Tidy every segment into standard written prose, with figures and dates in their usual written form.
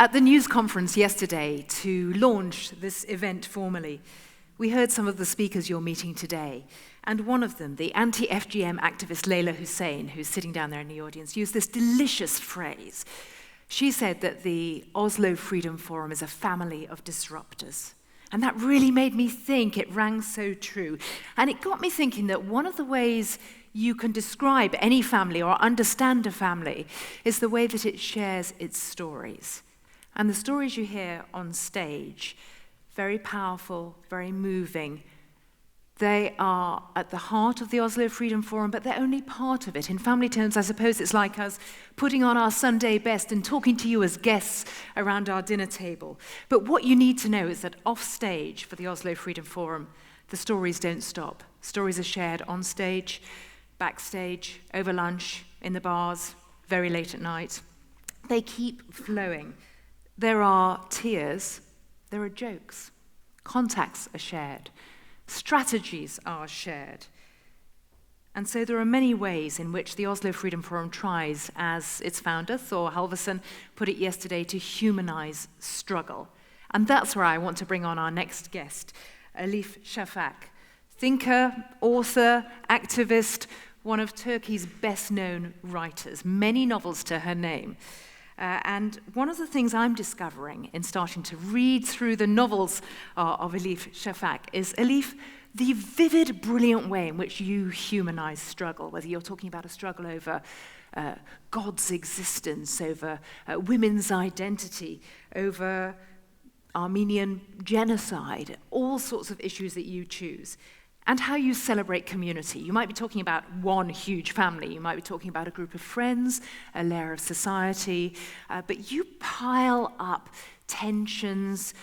At the news conference yesterday to launch this event formally, we heard some of the speakers you're meeting today, and one of them, the anti-FGM activist Layla Hussein, who's sitting down there in the audience, used this delicious phrase. She said that the Oslo Freedom Forum is a family of disruptors. And that really made me think. It rang so true. And it got me thinking that one of the ways you can describe any family or understand a family is the way that it shares its stories. And the stories you hear on stage, very powerful, very moving, they are at the heart of the Oslo Freedom Forum, but they're only part of it. In family terms, I suppose it's like us putting on our Sunday best and talking to you as guests around our dinner table. But what you need to know is that off stage for the Oslo Freedom Forum, the stories don't stop. Stories are shared on stage, backstage, over lunch, in the bars, very late at night. They keep flowing. There are tears, there are jokes, contacts are shared, strategies are shared. And so there are many ways in which the Oslo Freedom Forum tries, as its founder, Thor Halvorsen, put it yesterday, to humanize struggle. And that's where I want to bring on our next guest, Elif Shafak, thinker, author, activist, one of Turkey's best-known writers, many novels to her name. And one of the things I'm discovering in starting to read through the novels of Elif Shafak is, Elif, the vivid, brilliant way in which you humanize struggle, whether you're talking about a struggle over God's existence, over women's identity, over Armenian genocide, all sorts of issues that you choose. And how you celebrate community. You might be talking about one huge family. You might be talking about a group of friends, a layer of society. But you pile up tensions,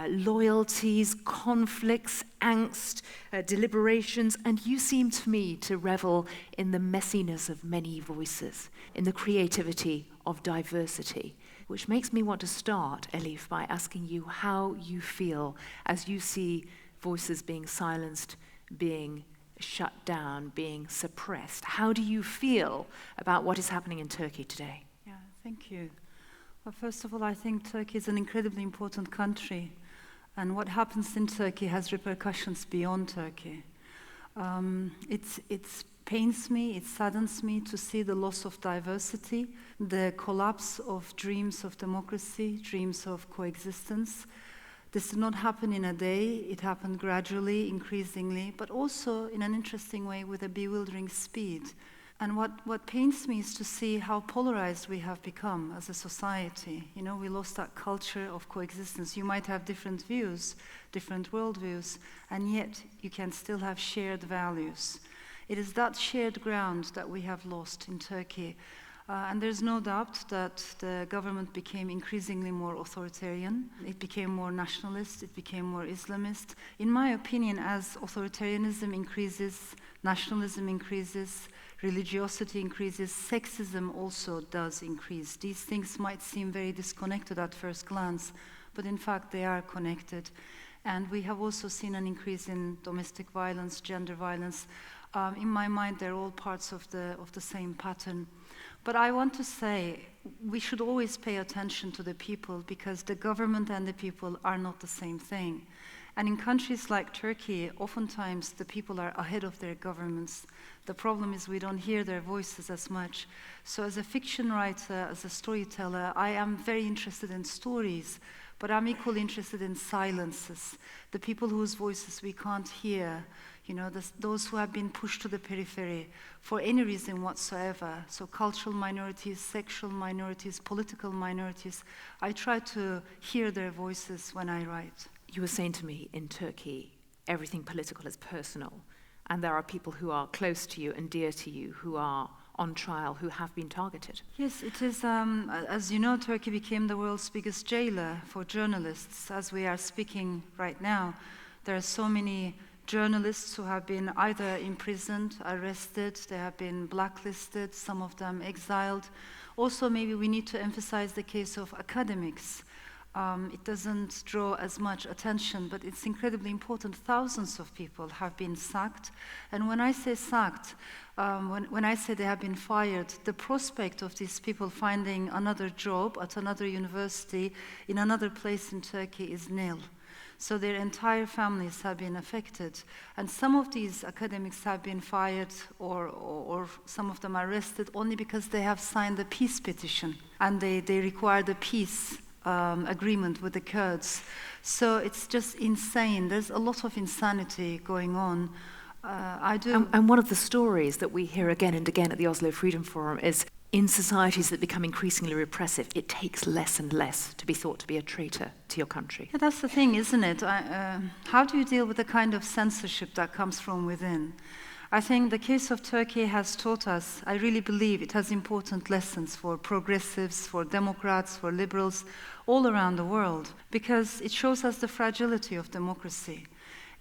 loyalties, conflicts, angst, deliberations, and you seem to me to revel in the messiness of many voices, in the creativity of diversity, which makes me want to start, Elif, by asking you how you feel as you see voices being silenced, being shut down, being suppressed. How do you feel about what is happening in Turkey today? Yeah, thank you. Well, first of all, I think Turkey is an incredibly important country, and what happens in Turkey has repercussions beyond Turkey. It pains me, it saddens me to see the loss of diversity, the collapse of dreams of democracy, dreams of coexistence. This did not happen in a day. It happened gradually, increasingly, but also in an interesting way with a bewildering speed. And what pains me is to see how polarized we have become as a society. You know, we lost that culture of coexistence. You might have different views, different worldviews, and yet you can still have shared values. It is that shared ground that we have lost in Turkey. And there's no doubt that the government became increasingly more authoritarian. It became more nationalist, it became more Islamist. In my opinion, as authoritarianism increases, nationalism increases, religiosity increases, sexism also does increase. These things might seem very disconnected at first glance, but in fact they are connected. And we have also seen an increase in domestic violence, gender violence. In my mind, they're all parts of the same pattern. But I want to say we should always pay attention to the people, because the government and the people are not the same thing. And in countries like Turkey, oftentimes the people are ahead of their governments. The problem is we don't hear their voices as much. So as a fiction writer, as a storyteller, I am very interested in stories, but I'm equally interested in silences, the people whose voices we can't hear. You know, those who have been pushed to the periphery for any reason whatsoever. So cultural minorities, sexual minorities, political minorities. I try to hear their voices when I write. You were saying to me, in Turkey, everything political is personal, and there are people who are close to you and dear to you who are on trial, who have been targeted. Yes, it is. As you know, Turkey became the world's biggest jailer for journalists. As we are speaking right now, there are so many journalists who have been either imprisoned, arrested, they have been blacklisted, some of them exiled. Also, maybe we need to emphasize the case of academics. It doesn't draw as much attention, but it's incredibly important. Thousands of people have been sacked. And when I say sacked, when I say they have been fired, the prospect of these people finding another job at another university in another place in Turkey is nil. So their entire families have been affected. And some of these academics have been fired or some of them arrested only because they have signed a peace petition and they require the peace agreement with the Kurds. So it's just insane. There's a lot of insanity going on. And one of the stories that we hear again and again at the Oslo Freedom Forum is in societies that become increasingly repressive, it takes less and less to be thought to be a traitor to your country. Yeah, that's the thing, isn't it? How do you deal with the kind of censorship that comes from within? I think the case of Turkey has taught us, I really believe it has important lessons for progressives, for Democrats, for liberals, all around the world, because it shows us the fragility of democracy.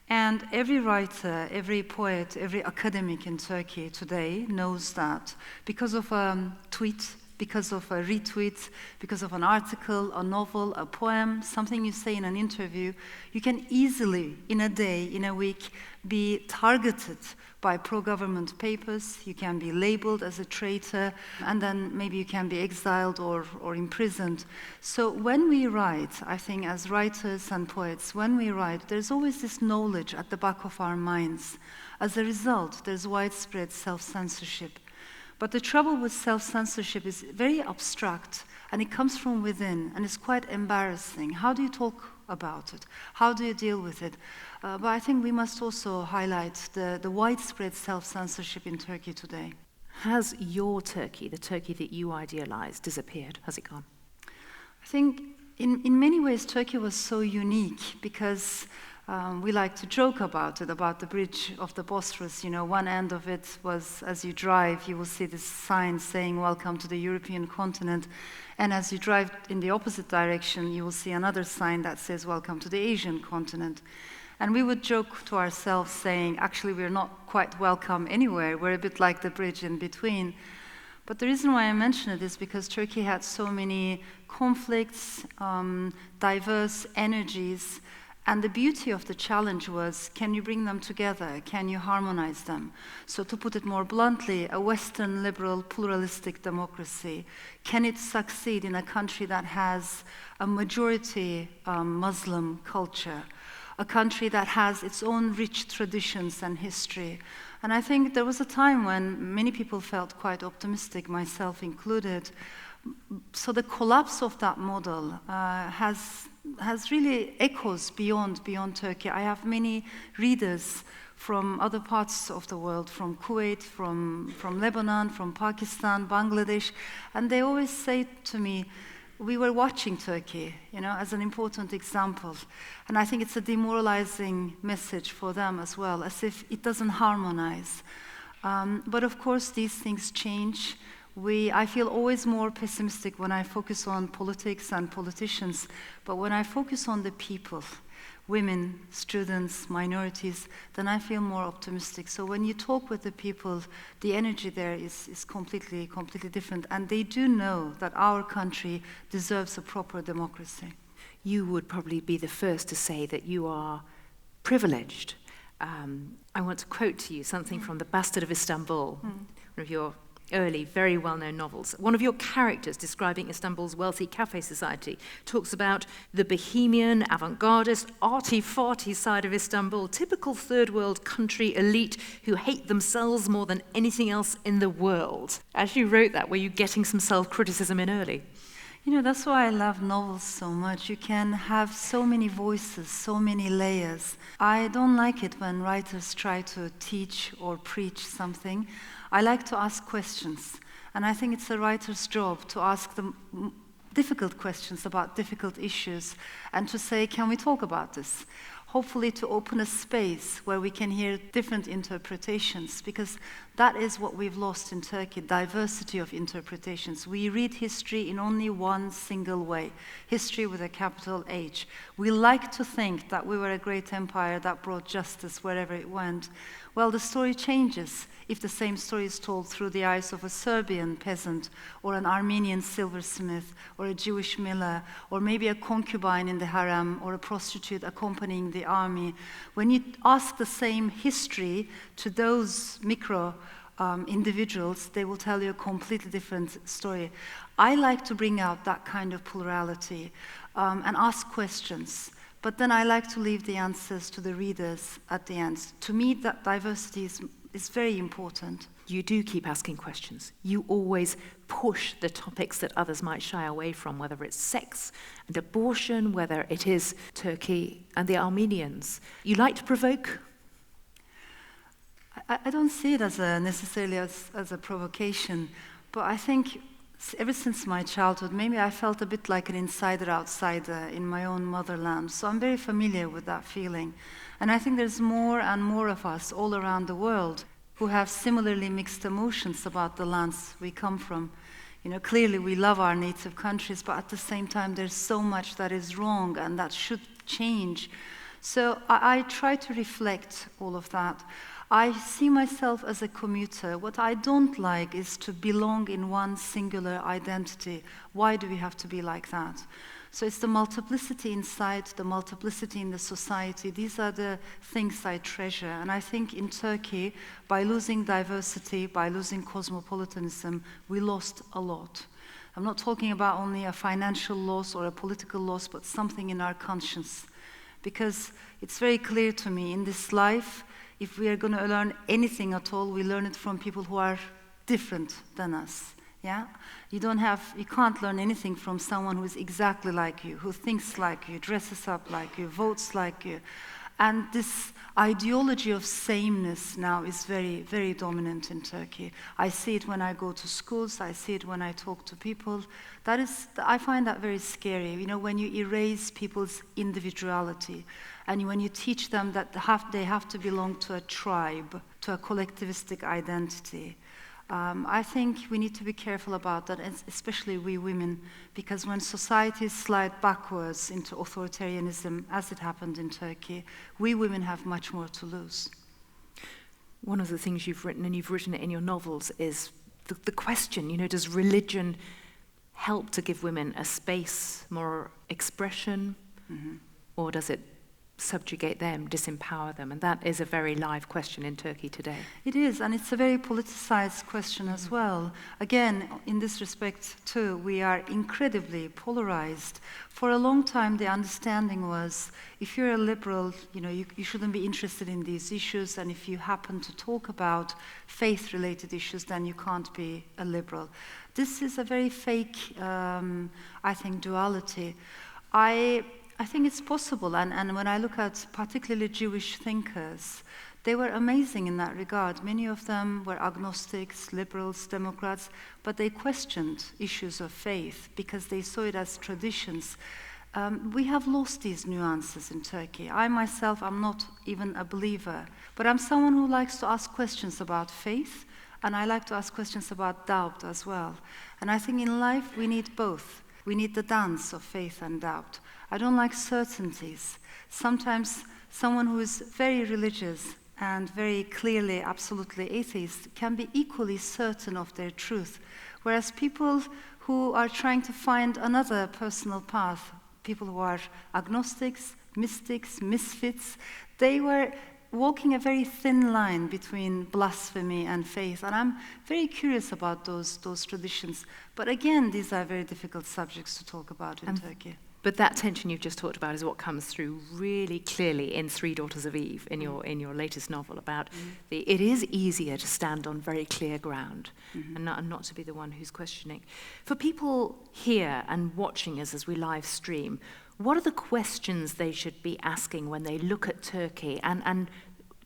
And every writer, every poet, every academic in Turkey today knows that because of a tweet, because of a retweet, because of an article, a novel, a poem, something you say in an interview, you can easily, in a day, in a week, be targeted by pro-government papers, you can be labeled as a traitor, and then maybe you can be exiled or imprisoned. So when we write, I think as writers and poets, when we write, there's always this knowledge at the back of our minds. As a result, there's widespread self-censorship. But the trouble with self-censorship is very abstract, and it comes from within, and it's quite embarrassing. How do you talk about it? How do you deal with it? But I think we must also highlight the widespread self-censorship in Turkey today. Has your Turkey, the Turkey that you idealized, disappeared? Has it gone? I think in many ways Turkey was so unique because we like to joke about it, about the bridge of the Bosphorus. You know, one end of it was, as you drive, you will see this sign saying, "Welcome to the European continent." And as you drive in the opposite direction, you will see another sign that says, "Welcome to the Asian continent." And we would joke to ourselves saying, actually, we're not quite welcome anywhere. We're a bit like the bridge in between. But the reason why I mention it is because Turkey had so many conflicts, diverse energies, and the beauty of the challenge was, can you bring them together? Can you harmonize them? So to put it more bluntly, a Western liberal pluralistic democracy, can it succeed in a country that has a majority Muslim culture, a country that has its own rich traditions and history? And I think there was a time when many people felt quite optimistic, myself included. So the collapse of that model has really echoes beyond Turkey. I have many readers from other parts of the world, from Kuwait, from Lebanon, from Pakistan, Bangladesh, and they always say to me, we were watching Turkey, as an important example. And I think it's a demoralizing message for them as well, as if it doesn't harmonize. But of course, these things change. I feel always more pessimistic when I focus on politics and politicians, but when I focus on the people, women, students, minorities, then I feel more optimistic. So when you talk with the people, the energy there is completely different, and they do know that our country deserves a proper democracy. You would probably be the first to say that you are privileged. I want to quote to you something from The Bastard of Istanbul, one of your early, very well-known novels. One of your characters describing Istanbul's wealthy cafe society talks about the bohemian, avant-gardist, arty-farty side of Istanbul, typical third-world country elite who hate themselves more than anything else in the world. As you wrote that, were you getting some self-criticism in early? That's why I love novels so much. You can have so many voices, so many layers. I don't like it when writers try to teach or preach something. I like to ask questions, and I think it's a writer's job to ask them difficult questions about difficult issues and to say, can we talk about this? hopefully to open a space where we can hear different interpretations, because that is what we've lost in Turkey, diversity of interpretations. We read history in only one single way, history with a capital H. We like to think that we were a great empire that brought justice wherever it went. Well, the story changes if the same story is told through the eyes of a Serbian peasant, or an Armenian silversmith, or a Jewish miller, or maybe a concubine in the harem, or a prostitute accompanying the army. When you ask the same history to those micro individuals, they will tell you a completely different story. I like to bring out that kind of plurality and ask questions. But then I like to leave the answers to the readers at the end. To me, that diversity is very important. You do keep asking questions. You always push the topics that others might shy away from, whether it's sex and abortion, whether it is Turkey and the Armenians. You like to provoke? I don't see it as necessarily as a provocation, but I think ever since my childhood, maybe I felt a bit like an insider-outsider in my own motherland. So I'm very familiar with that feeling. And I think there's more and more of us all around the world who have similarly mixed emotions about the lands we come from. Clearly we love our native countries, but at the same time there's so much that is wrong and that should change. So I try to reflect all of that. I see myself as a commuter. What I don't like is to belong in one singular identity. Why do we have to be like that? So it's the multiplicity inside, the multiplicity in the society. These are the things I treasure. And I think in Turkey, by losing diversity, by losing cosmopolitanism, we lost a lot. I'm not talking about only a financial loss or a political loss, but something in our conscience. Because it's very clear to me, in this life, if we are going to learn anything at all, we learn it from people who are different than us. Yeah? You can't learn anything from someone who is exactly like you, who thinks like you, dresses up like you, votes like you. And this ideology of sameness now is very, very dominant in Turkey. I see it when I go to schools, I see it when I talk to people. I find that very scary, when you erase people's individuality, and when you teach them that they have to belong to a tribe, to a collectivistic identity. I think we need to be careful about that, especially we women, because when societies slide backwards into authoritarianism, as it happened in Turkey, we women have much more to lose. One of the things you've written, and you've written it in your novels, is the question, does religion help to give women a space, more expression, or does it subjugate them, disempower them? And that is a very live question in Turkey today. It is, and it's a very politicized question as well. Again, in this respect too, we are incredibly polarized. For a long time, the understanding was, if you're a liberal, you shouldn't be interested in these issues, and if you happen to talk about faith-related issues, then you can't be a liberal. This is a very fake, I think, duality. I think it's possible, and when I look at particularly Jewish thinkers, they were amazing in that regard. Many of them were agnostics, liberals, Democrats, but they questioned issues of faith because they saw it as traditions. We have lost these nuances in Turkey. I myself am not even a believer, but I'm someone who likes to ask questions about faith, and I like to ask questions about doubt as well. And I think in life we need both. We need the dance of faith and doubt. I don't like certainties. Sometimes someone who is very religious and very clearly, absolutely atheist can be equally certain of their truth, whereas people who are trying to find another personal path, people who are agnostics, mystics, misfits, they were walking a very thin line between blasphemy and faith, and I'm very curious about those traditions. But again, these are very difficult subjects to talk about in Turkey. But that tension you've just talked about is what comes through really clearly in Three Daughters of Eve, in your latest novel, about it is easier to stand on very clear ground and not to be the one who's questioning. For people here and watching us as we live stream, what are the questions they should be asking when they look at Turkey and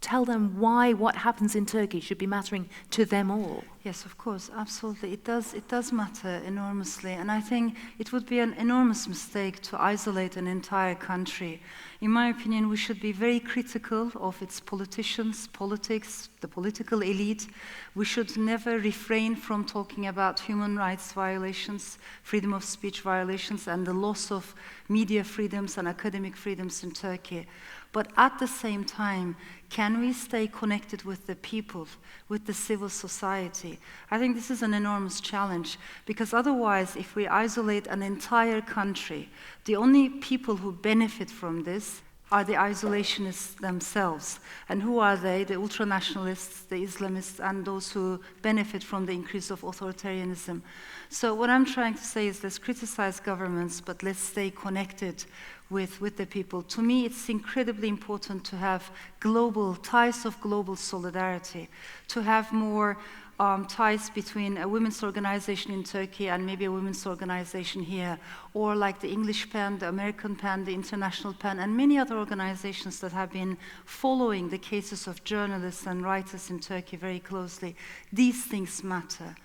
tell them why what happens in Turkey should be mattering to them all. Yes, of course, absolutely. It does matter enormously, and I think it would be an enormous mistake to isolate an entire country. In my opinion, we should be very critical of its politicians, politics, the political elite. We should never refrain from talking about human rights violations, freedom of speech violations, and the loss of media freedoms and academic freedoms in Turkey. But at the same time, can we stay connected with the people, with the civil society? I think this is an enormous challenge, because otherwise, if we isolate an entire country, the only people who benefit from this are the isolationists themselves. And who are they? The ultranationalists, the Islamists, and those who benefit from the increase of authoritarianism. So what I'm trying to say is, let's criticize governments, but let's stay connected with the people. To me, it's incredibly important to have global ties of global solidarity, to have more ties between a women's organization in Turkey and maybe a women's organization here, or like the English PAN, the American PAN, the International PAN, and many other organizations that have been following the cases of journalists and writers in Turkey very closely. These things matter.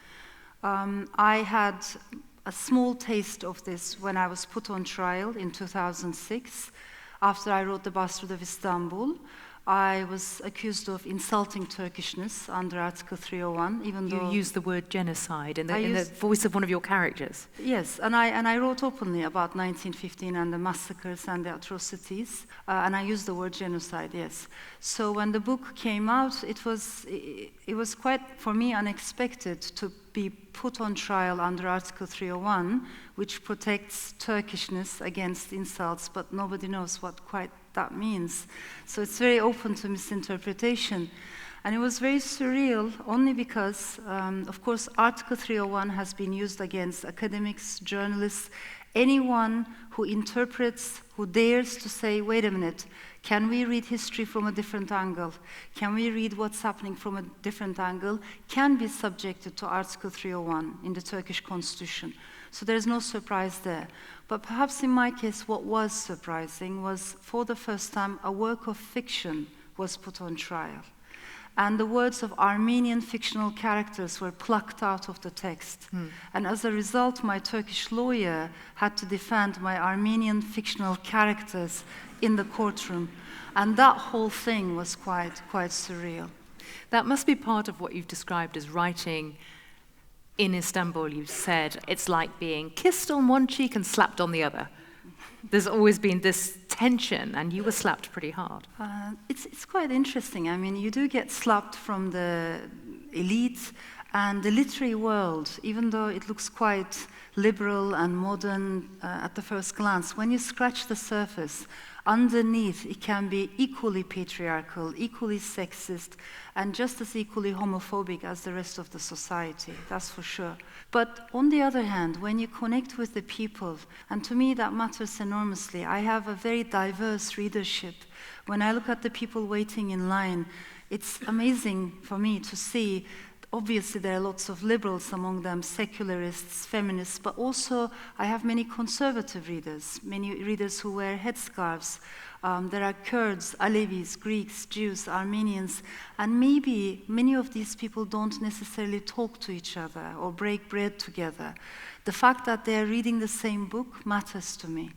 I had a small taste of this when I was put on trial in 2006. After I wrote the Bosphorus of Istanbul, I was accused of insulting Turkishness under Article 301, even though... You used the word genocide in the voice of one of your characters. Yes, and I wrote openly about 1915 and the massacres and the atrocities, and I used the word genocide, yes. So when the book came out, it was quite, for me, unexpected to be put on trial under Article 301, which protects Turkishness against insults, but nobody knows what quite that means. So it's very open to misinterpretation. And it was very surreal only because, of course, Article 301 has been used against academics, journalists, anyone who interprets, who dares to say, wait a minute, can we read history from a different angle? Can we read what's happening from a different angle? Can be subjected to Article 301 in the Turkish constitution. So there's no surprise there. But perhaps in my case, what was surprising was, for the first time, a work of fiction was put on trial. And the words of Armenian fictional characters were plucked out of the text. And as a result, my Turkish lawyer had to defend my Armenian fictional characters in the courtroom. And that whole thing was quite surreal. That must be part of what you've described as writing in Istanbul. You've said it's like being kissed on one cheek and slapped on the other. There's always been this tension, and you were slapped pretty hard. It's quite interesting. I mean, you do get slapped from the elite and the literary world, even though it looks quite liberal and modern at the first glance. When you scratch the surface, underneath it can be equally patriarchal, equally sexist, and just as equally homophobic as the rest of the society, that's for sure. But on the other hand, when you connect with the people, and to me that matters enormously, I have a very diverse readership. When I look at the people waiting in line, it's amazing for me to see. Obviously, there are lots of liberals among them, secularists, feminists, but also I have many conservative readers, many readers who wear headscarves. There are Kurds, Alevis, Greeks, Jews, Armenians, and maybe many of these people don't necessarily talk to each other or break bread together. The fact that they're reading the same book matters to me.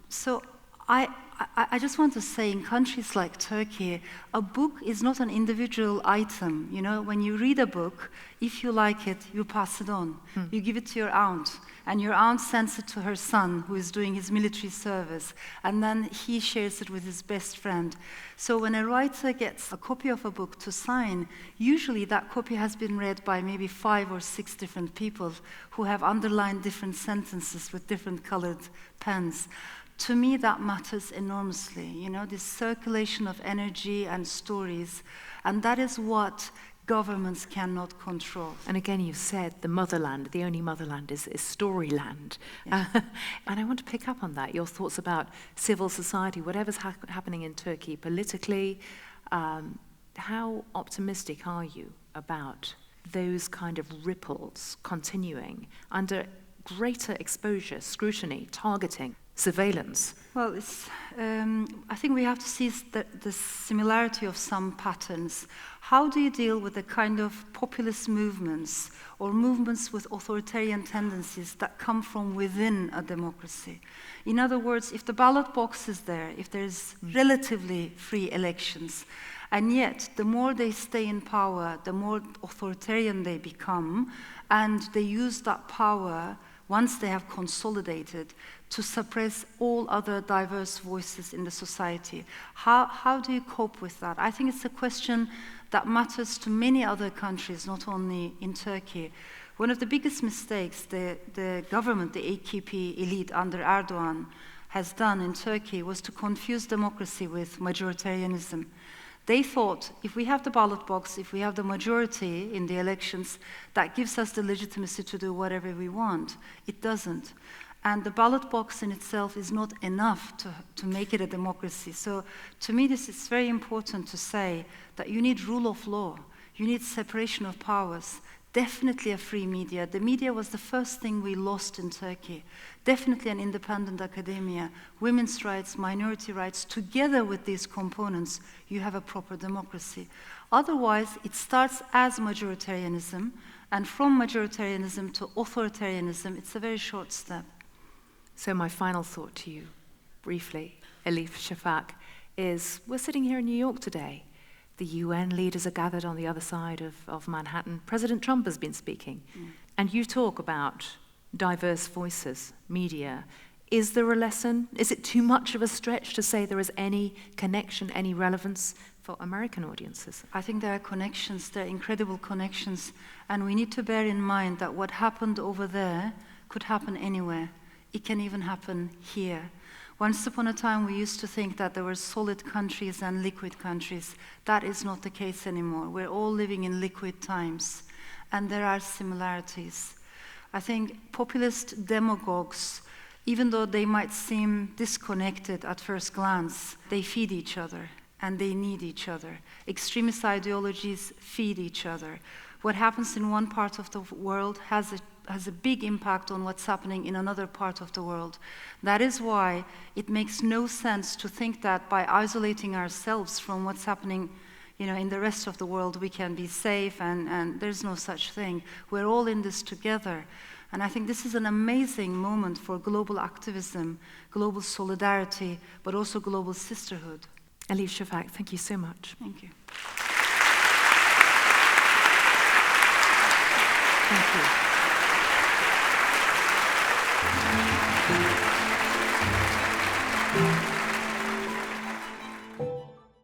So I just want to say, in countries like Turkey, a book is not an individual item. You know, when you read a book, if you like it, you pass it on. You give it to your aunt, and your aunt sends it to her son, who is doing his military service, and then he shares it with his best friend. So when a writer gets a copy of a book to sign, usually that copy has been read by maybe 5 or 6 different people who have underlined different sentences with different colored pens. To me, that matters enormously, you know, this circulation of energy and stories, and that is what governments cannot control. And again, you said the motherland, the only motherland is storyland. Yes. And I want to pick up on that, your thoughts about civil society, whatever's happening in Turkey politically. How optimistic are you about those kind of ripples continuing under greater exposure, scrutiny, targeting? surveillance? Well, I think we have to see the similarity of some patterns. How do you deal with the kind of populist movements or movements with authoritarian tendencies that come from within a democracy? In other words, if the ballot box is there, if there's relatively free elections, and yet the more they stay in power, the more authoritarian they become, and they use that power, once they have consolidated, to suppress all other diverse voices in the society. How do you cope with that? I think it's a question that matters to many other countries, not only in Turkey. One of the biggest mistakes the government, the AKP elite under Erdogan, has done in Turkey was to confuse democracy with majoritarianism. They thought, if we have the ballot box, if we have the majority in the elections, that gives us the legitimacy to do whatever we want. It doesn't. And the ballot box in itself is not enough to make it a democracy. So to me, this is very important to say that you need rule of law. You need separation of powers. Definitely a free media. The media was the first thing we lost in Turkey. Definitely an independent academia, women's rights, minority rights. Together with these components, you have a proper democracy. Otherwise, it starts as majoritarianism, and from majoritarianism to authoritarianism, it's a very short step. So my final thought to you, briefly, Elif Shafak, is we're sitting here in New York today. The UN leaders are gathered on the other side of Manhattan. President Trump has been speaking. And you talk about diverse voices, media. Is there a lesson? Is it too much of a stretch to say there is any connection, any relevance for American audiences? I think there are connections, there are incredible connections. And we need to bear in mind that what happened over there could happen anywhere. It can even happen here. Once upon a time, we used to think that there were solid countries and liquid countries. That is not the case anymore. We're all living in liquid times, and there are similarities. I think populist demagogues, even though they might seem disconnected at first glance, they feed each other, and they need each other. Extremist ideologies feed each other. What happens in one part of the world has a big impact on what's happening in another part of the world. That is why it makes no sense to think that by isolating ourselves from what's happening, in the rest of the world, we can be safe, and there's no such thing. We're all in this together. And I think this is an amazing moment for global activism, global solidarity, but also global sisterhood. Elif Shafak, thank you so much. Thank you. Thank you.